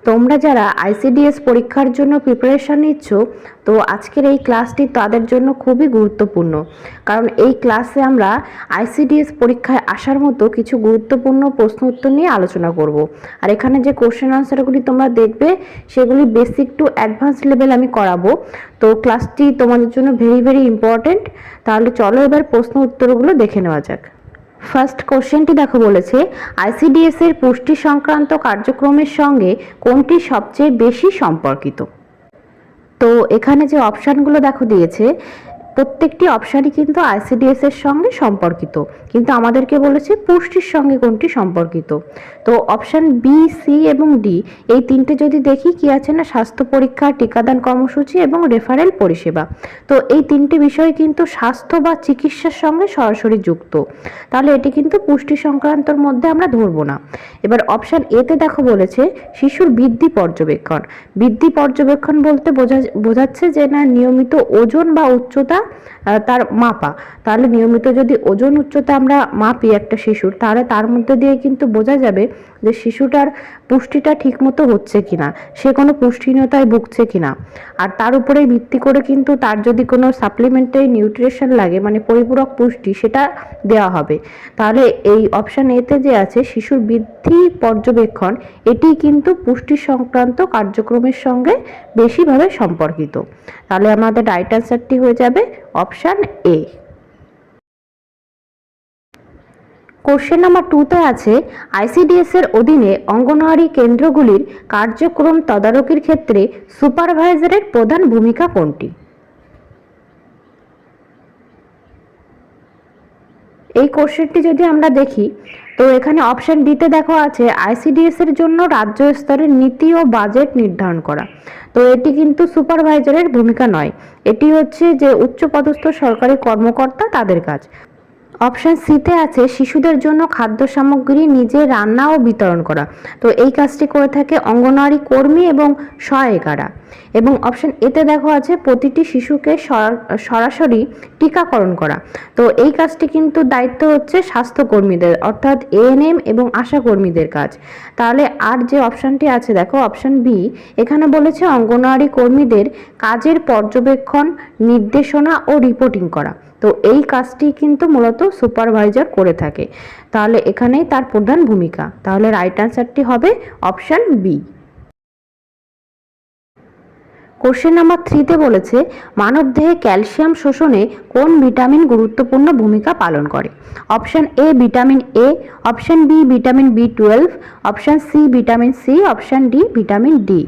তোমরা যারা আইসিডিএস পরীক্ষার জন্য প্রিপারেশন নিচ্ছ, তো আজকের এই ক্লাসটি তাদের জন্য খুবই গুরুত্বপূর্ণ। কারণ এই ক্লাসে আমরা আইসিডিএস পরীক্ষায় আসার মতো কিছু গুরুত্বপূর্ণ প্রশ্ন উত্তর নিয়ে আলোচনা করব। আর এখানে যে কোশ্চেন আনসারগুলি তোমরা দেখবে সেগুলি বেসিক টু অ্যাডভান্স লেভেল আমি করাবো। তো ক্লাসটি তোমাদের জন্য ভেরি ভেরি ইম্পর্টেন্ট। তাহলে চলো এবার প্রশ্ন উত্তরগুলো দেখে নেওয়া যাক। ফার্স্ট কোশ্চেনটি দেখো, বলেছে আইসিডিএস এর পুষ্টি সংক্রান্ত কার্যক্রমের সঙ্গে কোনটি সবচেয়ে বেশি সম্পর্কিত। তো এখানে যে অপশানগুলো দেখো দিয়েছে, প্রত্যেকটি অপশানই কিন্তু আইসিডিএস এর সঙ্গে সম্পর্কিত, কিন্তু আমাদেরকে বলেছে পুষ্টির সঙ্গে কোনটি সম্পর্কিত। তো অপশান বি, সি এবং ডি এই তিনটে যদি দেখি কি আছে না, স্বাস্থ্য পরীক্ষা, টিকাদান কর্মসূচি এবং রেফারেল পরিষেবা। তো এই তিনটি বিষয় কিন্তু স্বাস্থ্য বা চিকিৎসার সঙ্গে সরাসরি যুক্ত, তাহলে এটি কিন্তু পুষ্টি সংক্রান্তর মধ্যে আমরা ধরবো না। এবার অপশান এতে দেখো বলেছে শিশুর বৃদ্ধি পর্যবেক্ষণ। বৃদ্ধি পর্যবেক্ষণ বলতে বোঝাচ্ছে যে না নিয়মিত ওজন বা উচ্চতা তার মাপা। তাহলে নিয়মিত যদি ওজন উচ্চতা আমরা মাপি একটা শিশুর, তাহলে তার মধ্যে দিয়ে কিন্তু বোঝা যাবে যে শিশুটার পুষ্টিটা ঠিকমতো হচ্ছে কিনা, সে কোনো পুষ্টিহীনতায় ভুগছে কিনা। আর তার উপরে ভিত্তি করে কিন্তু তার যদি কোনো সাপ্লিমেন্টারি নিউট্রিশন লাগে, মানে পরিপূরক পুষ্টি, সেটা দেওয়া হবে। তাহলে এই অপশান এতে যে আছে শিশুর বৃদ্ধি পর্যবেক্ষণ, এটি কিন্তু পুষ্টি সংক্রান্ত কার্যক্রমের সঙ্গে বেশিভাবে সম্পর্কিত। তাহলে আমাদের রাইট অ্যান্সারটি হয়ে যাবে অপশান এ। কোশ্চেন নাম্বার 2তে আছে আইসিডিএস এর অধীনে অঙ্গনওয়াড়ি কেন্দ্রগুলির কার্যক্রম তদারকির ক্ষেত্রে সুপারভাইজারের প্রধান ভূমিকা কোনটি। এই কোশ্চেনটি যদি আমরা দেখি, তো এখানে অপশন ডিতে দেখো আছে আইসিডিএস এর জন্য রাজ্য স্তরের নীতি ও বাজেট নির্ধারণ করা। তো এটি কিন্তু সুপারভাইজারের ভূমিকা নয়, এটি হচ্ছে যে উচ্চপদস্থ সরকারি কর্মকর্তা তাদের কাজ। অপশন সিতে আছে শিশুদের জন্য খাদ্য সামগ্রী নিজে রান্না ও বিতরণ করা। তো এই কাজটি করে থাকে অঙ্গনওয়াড়ি কর্মী এবং সহায়িকারা। এবং অপশন এতে দেখো আছে প্রতিটি শিশুকে সরাসরি টিকাকরণ করা। তো এই কাজটি কিন্তু দায়িত্ব হচ্ছে স্বাস্থ্যকর্মীদের, অর্থাৎ এএনএম এবং আশা কর্মীদের কাজ। তাহলে আর যে অপশনটি আছে দেখো অপশন বি, এখানে বলেছে অঙ্গনওয়াড়ি কর্মীদের কাজের পর্যবেক্ষণ, নির্দেশনা ও রিপোর্টিং করা। তো এই কাজটি কিন্তু মূলত সুপারভাইজার করে থাকে, তাহলে এখানেই তার প্রধান ভূমিকা। তাহলে রাইট অ্যান্সারটি হবে অপশন বি। কোশ্চেন নাম্বার 3তে বলেছে মানবদেহে ক্যালসিয়াম শোষণে কোন ভিটামিন গুরুত্বপূর্ণ ভূমিকা পালন করে। Option A vitamin A, option B vitamin বি12, option C vitamin C, option D vitamin D.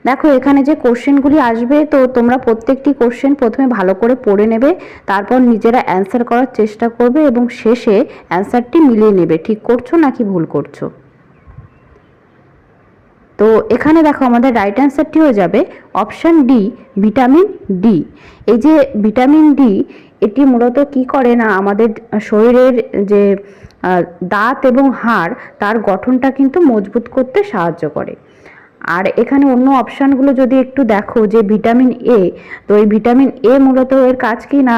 দেখো এখানে যে কোশ্চেনগুলি আসবে, তো তোমরা প্রত্যেকটি কোশ্চেন প্রথমে ভালো করে পড়ে নেবে, তারপর নিজেরা অ্যান্সার করার চেষ্টা করবে এবং শেষে অ্যান্সারটি মিলিয়ে নেবে ঠিক করছো নাকি ভুল করছো। তো এখানে দেখো আমাদের রাইট অ্যান্সারটি হয়ে যাবে অপশান ডি ভিটামিন ডি। এই যে ভিটামিন ডি, এটি মূলত কি করে না, আমাদের শরীরের যে দাঁত এবং হাড়, তার গঠনটা কিন্তু মজবুত করতে সাহায্য করে। আর এখানে অন্য অপশানগুলো যদি একটু দেখো, যে ভিটামিন এ, তো এই ভিটামিন এ মূলত এর কাজ কি না,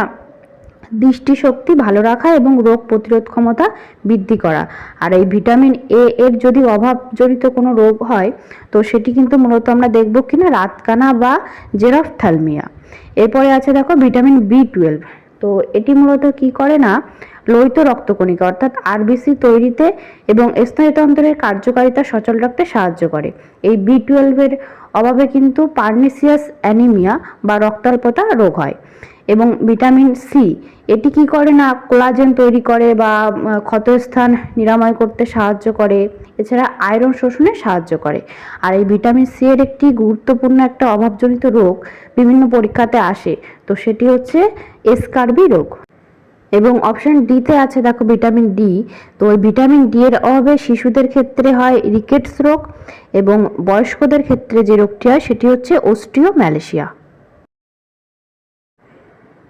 দৃষ্টিশক্তি ভালো রাখা এবং রোগ প্রতিরোধ ক্ষমতা বৃদ্ধি করা। আর এই ভিটামিন এ এর যদি অভাবজনিত কোনো রোগ হয়, তো সেটি কিন্তু মূলত আমরা দেখব কিনা রাতকানা বা জেরফথ্যালমিয়া। এরপরে আছে দেখো ভিটামিন বি12। তো এটি মূলত কি করে না, লোহিত রক্তকণিকা অর্থাৎ আরবিসি তৈরিতে এবং স্নায়ুতন্ত্রের কার্যকারিতা সচল রাখতে সাহায্য করে। এই বি12 এর অভাবে কিন্তু পার্নিসিয়াস অ্যানিমিয়া বা রক্তাল্পতা রোগ হয়। এবং ভিটামিন সি, এটি কি করে না, কোলাজেন তৈরি করে বা ক্ষতস্থান নিরাময় করতে সাহায্য করে, এছাড়া আয়রন শোষণে সাহায্য করে। আর এই ভিটামিন সি এর একটি গুরুত্বপূর্ণ একটা অভাবজনিত রোগ বিভিন্ন পরীক্ষাতে আসে, তো সেটি হচ্ছে এসকারবি রোগ। এবং অপশন ডিতে আছে দেখো ভিটামিন ডি। তো ওই ভিটামিন ডি এর অভাবে শিশুদের ক্ষেত্রে হয় রিকেটস রোগ এবং বয়স্কদের ক্ষেত্রে যে রোগটি হয় সেটি হচ্ছে অস্টিওম্যালেশিয়া।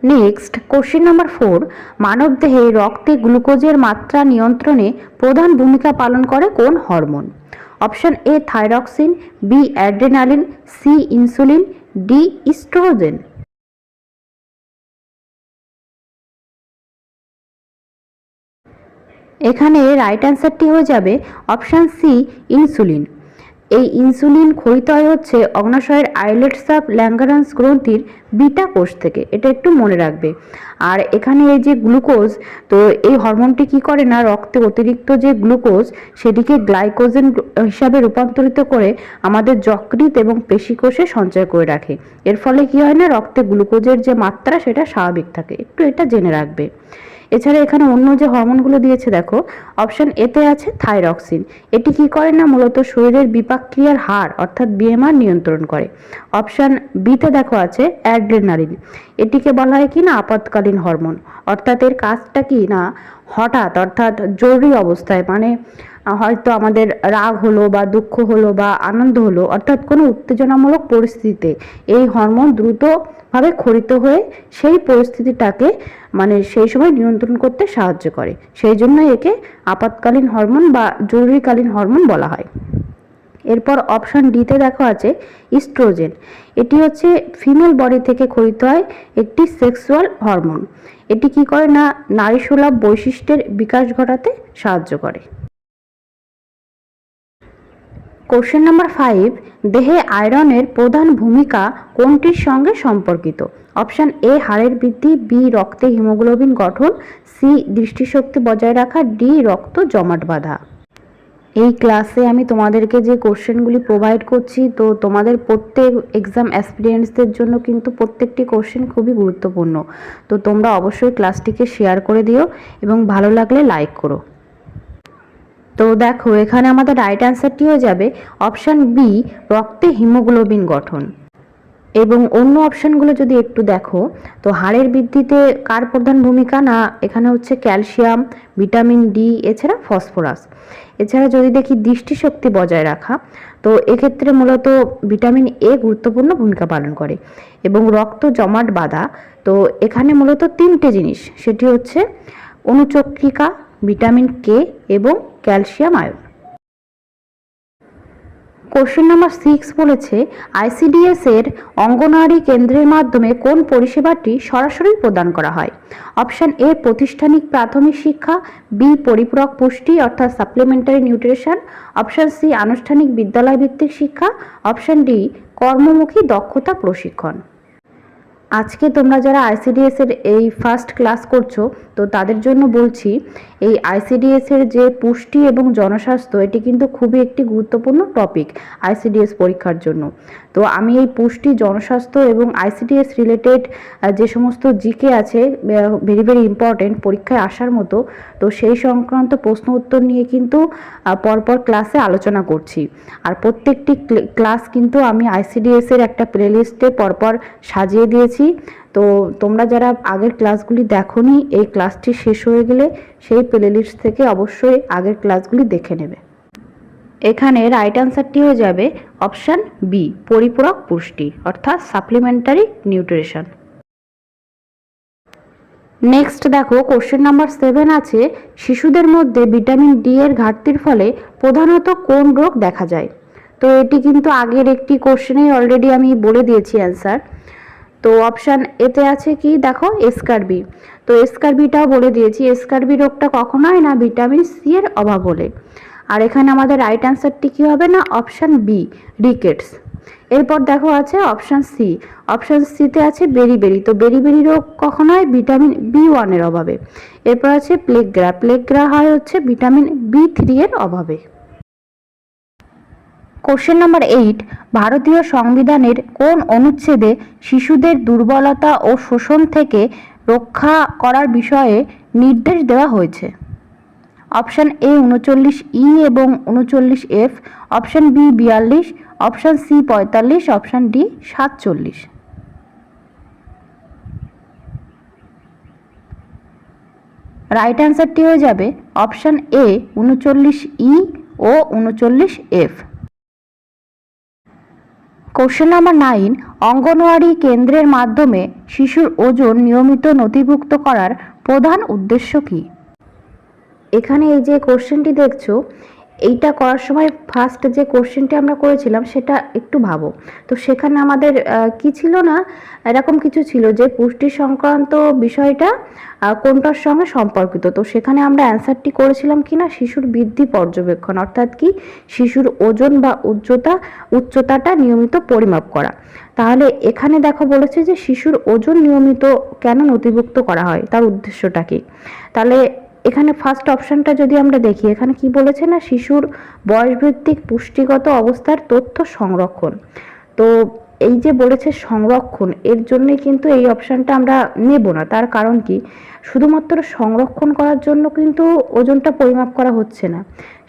নেক্সট কোশ্চেন নাম্বার 4, মানবদেহে রক্তে গ্লুকোজের মাত্রা নিয়ন্ত্রণে প্রধান ভূমিকা পালন করে কোন হরমোন। Option A thyroxine, B adrenaline, C insulin, D oestrogen. এখানে রাইট অ্যান্সারটি হয়ে যাবে অপশান সি ইনসুলিন। এই ইনসুলিন ক্ষরিত হয় হচ্ছে অগ্নাশয়ের আইলেট সাব ল্যাঙ্গারান্স গ্রন্থির বিটা কোষ থেকে, এটা একটু মনে রাখবে। আর এখানে এই যে গ্লুকোজ, তো এই হরমোনটি কি করে না, রক্তে অতিরিক্ত যে গ্লুকোজ সেটিকে গ্লাইকোজেন হিসাবে রূপান্তরিত করে আমাদের যকৃৎ এবং পেশিকোষে সঞ্চয় করে রাখে। এর ফলে কি হয় না, রক্তে গ্লুকোজের যে মাত্রা সেটা স্বাভাবিক থাকে, একটু এটা জেনে রাখবে। এছাড়া এখানে অন্য যে হরমোনগুলো দিয়েছে দেখো, অপশন এতে আছে থাইরক্সিন। এটি কি করে না, মূলত শরীরের বিপাক ক্রিয়ার হার অর্থাৎ বিএমআর নিয়ন্ত্রণ করে। অপশন বিতে দেখো আছে অ্যাড্রেনালিন। এটিকে বলা হয় কি না আপাতকালীন হরমোন, অর্থাৎ এর কাজটা কি না হঠাৎ অর্থাৎ জরুরি অবস্থায়, মানে হয়তো আমাদের রাগ হলো বা দুঃখ হলো বা আনন্দ হলো, অর্থাৎ কোনো উত্তেজনামূলক পরিস্থিতিতে এই হরমোন দ্রুতভাবে ক্ষরিত হয়ে সেই পরিস্থিতিটাকে মানে সেই সময় নিয়ন্ত্রণ করতে সাহায্য করে। সেই জন্য একে আপাতকালীন হরমোন বা জরুরিকালীন হরমোন বলা হয়। এরপর অপশন ডিতে দেখো আছে ইস্ট্রোজেন। এটি হচ্ছে ফিমেল বডি থেকে ক্ষরিত হয় একটি সেক্সুয়াল হরমোন। এটি কি করে না, নারীসুলভ বৈশিষ্ট্যের বিকাশ ঘটাতে সাহায্য করে। কোশ্চেন নাম্বার 5, দেহে আয়রনের প্রধান ভূমিকা কোনটির সঙ্গে সম্পর্কিত? অপশন এ হাড়ের বৃদ্ধি, বি রক্তে হিমোগ্লোবিন গঠন, সি দৃষ্টিশক্তি বজায় রাখা, ডি রক্ত জমাট বাঁধা। এই ক্লাসে আমি তোমাদেরকে যে কোশ্চেনগুলি প্রোভাইড করছি, তো তোমাদের প্রত্যেক এক্সাম অ্যাসপিরিয়েন্টসদের জন্য কিন্তু প্রত্যেকটি কোশ্চেন খুবই গুরুত্বপূর্ণ। তো তোমরা অবশ্যই ক্লাসটিকে শেয়ার করে দিও এবং ভালো লাগলে লাইক করো। তো দেখো এখানে আমাদের রাইট অ্যান্সারটি হয়ে যাবে অপশান বি রক্তে হিমোগ্লোবিন গঠন। এবং অন্য অপশানগুলো যদি একটু দেখো, তো হাড়ের বৃদ্ধিতে কার প্রধান ভূমিকা না, এখানে হচ্ছে ক্যালসিয়াম, ভিটামিন ডি, এছাড়া ফসফরাস। এছাড়া যদি দেখি দৃষ্টিশক্তি বজায় রাখা, তো এক্ষেত্রে মূলত ভিটামিন এ গুরুত্বপূর্ণ ভূমিকা পালন করে। এবং রক্ত জমাট বাঁধা, তো এখানে মূলত তিনটে জিনিস, সেটি হচ্ছে অনুচক্রিকা, ভিটামিন কে এবং ক্যালসিয়াম আয়ন। কোশ্চেন নাম্বার 6 বলেছে আইসিডিএস এর অঙ্গনওয়াড়ি কেন্দ্রের মাধ্যমে কোন পরিষেবাটি সরাসরি প্রদান করা হয়? অপশন এ প্রাতিষ্ঠানিক প্রাথমিক শিক্ষা, বি পরিপূরক পুষ্টি অর্থাৎ সাপ্লিমেন্টারি নিউট্রিশন, অপশন সি আনুষ্ঠানিক বিদ্যালয় ভিত্তিক শিক্ষা, অপশন ডি কর্মমুখী দক্ষতা প্রশিক্ষণ। আজকে তোমরা যারা আইসিডিএস এর এই ফার্স্ট ক্লাস করছো, তো তাদের জন্য বলছি এই আইসিডিএস এর যে পুষ্টি এবং জনস্বাস্থ্য, এটি কিন্তু খুবই একটি গুরুত্বপূর্ণ টপিক আইসিডিএস পরীক্ষার জন্য। তো আমি এই পুষ্টি, জনস্বাস্থ্য এবং আইসিডিএস রিলেটেড যে সমস্ত জিকে আছে, ভেরি ভেরি ইম্পর্টেন্ট পরীক্ষায় আসার মতো, তো সেই সংক্রান্ত প্রশ্ন উত্তর নিয়ে কিন্তু পরপর ক্লাসে আলোচনা করছি। আর প্রত্যেকটি ক্লাস কিন্তু আমি আইসিডিএস এর একটা প্লেলিস্টে পরপর সাজিয়ে দিয়েছি। তো তোমরা যারা আগের ক্লাসগুলি দেখোনি, এই ক্লাসটি শেষ হয়ে গেলে সেই প্লেলিস্ট থেকে অবশ্যই আগের ক্লাসগুলি দেখে নেবে। এখানে রাইট অ্যান্সারটি হয়ে যাবে অপশান বি পরিপূরক পুষ্টি অর্থাৎ সাপ্লিমেন্টারি নিউট্রিশন। নেক্সট দেখো কোশ্চেন নাম্বার 7 আছে শিশুদের মধ্যে ভিটামিন ডি এর ঘাটতির ফলে প্রধানত কোন রোগ দেখা যায়? তো এটি কিন্তু আগের একটি কোশ্চেনেই অলরেডি আমি বলে দিয়েছি অ্যান্সার। তো অপশান এতে আছে কি দেখো এসকারবি। তো এসকারবিটাও বলে দিয়েছি, এসকারবি রোগটা কখন হয় না ভিটামিন সি এর অভাব হলে। আর এখানে আমাদের রাইট অ্যান্সারটি কী হবে না অপশান বি রিকেটস। এরপর দেখো আছে অপশান সি, অপশান সিতে আছে বেরিবেরি। তো বেরিবেরি রোগ কখন হয় ভিটামিন বি1 এর অভাবে। এরপর আছে প্লেগরা, প্লেগরা হয় হচ্ছে ভিটামিন বি3 এর অভাবে। কোশ্চেন নাম্বার 8 ভারতীয় সংবিধানের কোন অনুচ্ছেদে শিশুদের দুর্বলতা ও শোষণ থেকে রক্ষা করার বিষয়ে নির্দেশ দেওয়া হয়েছে? অপশান এ 39 এবং 39F, option B 42, option C 45, option D 47। Right অ্যান্সারটি হয়ে যাবে অপশান এ 39E ও 39F। কোশ্চেন নাম্বার 9 অঙ্গনওয়াড়ি কেন্দ্রের মাধ্যমে শিশুর ওজন নিয়মিত নথিভুক্ত করার প্রধান উদ্দেশ্য কী? এখানে এই যে কোশ্চেনটি দেখছো, এইটা করার সময় ফার্স্ট যে কোশ্চেনটি আমরা করেছিলাম সেটা একটু ভাবো। তো সেখানে আমাদের কি ছিল না, এরকম কিছু ছিল যে পুষ্টি সংক্রান্ত বিষয়টা কোনটার সঙ্গে সম্পর্কিত। তো সেখানে আমরা অ্যান্সারটি করেছিলাম কি না, শিশুর বৃদ্ধি পর্যবেক্ষণ, অর্থাৎ কি শিশুর ওজন বা উচ্চতাটা নিয়মিত পরিমাপ করা। তাহলে এখানে দেখো বলেছে যে শিশুর ওজন নিয়মিত কেন নথিভুক্ত করা হয়, তার উদ্দেশ্যটা কি। তাহলে এখানে ফার্স্ট অপশনটা যদি আমরা দেখি, এখানে কি বলেছে না, শিশুর বয়সভিত্তিক পুষ্টিগত অবস্থার তথ্য সংরক্ষণ। তো এই যে বলেছে সংরক্ষণ, এর জন্য কিন্তু এই অপশনটা আমরা নেব না। তার কারণ কি, শুধুমাত্র সংরক্ষণ করার জন্য কিন্তু ওজনটা পরিমাপ করা হচ্ছে না।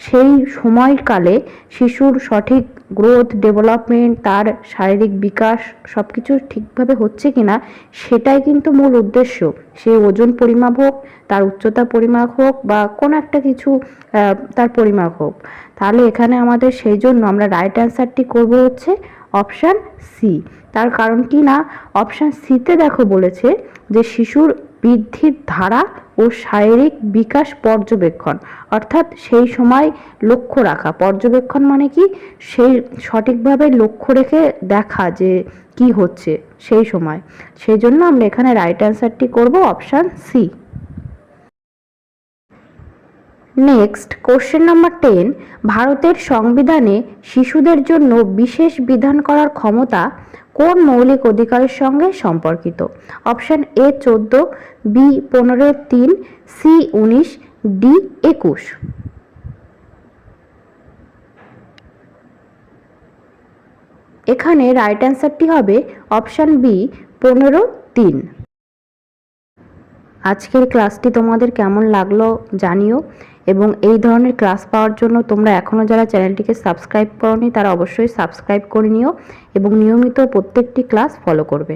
সেই সময়কালে শিশুর সঠিক গ্রোথ, ডেভেলপমেন্ট, তার শারীরিক বিকাশ সব কিছু ঠিকভাবে হচ্ছে কিনা সেটাই কিন্তু মূল উদ্দেশ্য। সে ওজন পরিমাপ হোক, তার উচ্চতা পরিমাপ হোক, বা কোনো একটা কিছু তার পরিমাপ হোক। তাহলে এখানে আমাদের সেই জন্য আমরা রাইট অ্যান্সারটি করব হচ্ছে অপশান সি। তার কারণ কি না, অপশান সিতে দেখো বলেছে যে শিশুর বৃদ্ধির ধারা ও শারীরিক বিকাশ পর্যবেক্ষণ, অর্থাৎ সেই সময় লক্ষ্য রাখা। পর্যবেক্ষণ মানে কি, সেই সঠিকভাবে লক্ষ্য রেখে দেখা যে কি হচ্ছে সেই সময়। সেই জন্য আমরা এখানে রাইট অ্যান্সারটি করব option C. Next question number 10, ভারতের সংবিধানে শিশুদের জন্য বিশেষ বিধান করার ক্ষমতা কোন মৌলিক অধিকারের সঙ্গে সম্পর্কিত? Option A 14, B 15(3), C 19, D 21। এখানে রাইট অ্যান্সারটি হবে অপশান বি 15(3). আজকের ক্লাসটি তোমাদের কেমন লাগলো জানিও, এবং এই ধরনের ক্লাস পাওয়ার জন্য তোমরা এখনও যারা চ্যানেলটিকে সাবস্ক্রাইব করোনি তারা অবশ্যই সাবস্ক্রাইব করে নিও এবং নিয়মিত প্রত্যেকটি ক্লাস ফলো করবে।